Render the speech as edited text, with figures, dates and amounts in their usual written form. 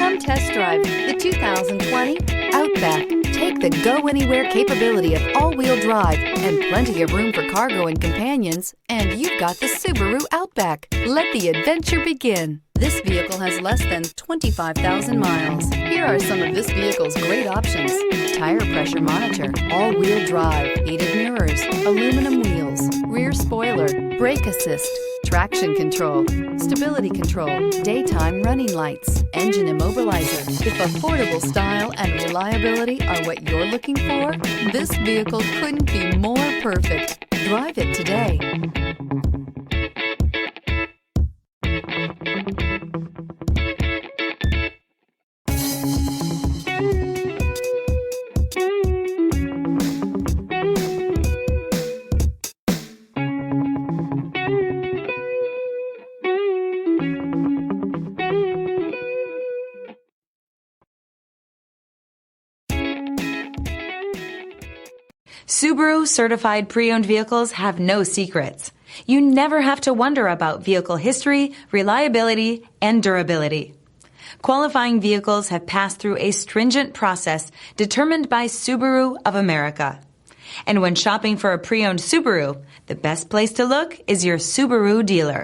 Come test drive the 2020 Outback. Take the go-anywhere capability of all-wheel drive and plenty of room for cargo and companions, and you've got the Subaru Outback. Let the adventure begin. This vehicle has less than 25,000 miles. Here are some of this vehicle's great options: tire pressure monitor, all-wheel drive, heated mirrors, aluminum wheels, rear spoiler, brake assist, traction control, stability control, daytime running lights, engine immobilizer. If affordable style and reliability are what you're looking for, this vehicle couldn't be more perfect. Drive it today. Subaru certified pre-owned vehicles have no secrets. You never have to wonder about vehicle history, reliability, and durability. Qualifying vehicles have passed through a stringent process determined by Subaru of America. And when shopping for a pre-owned Subaru, the best place to look is your Subaru dealer.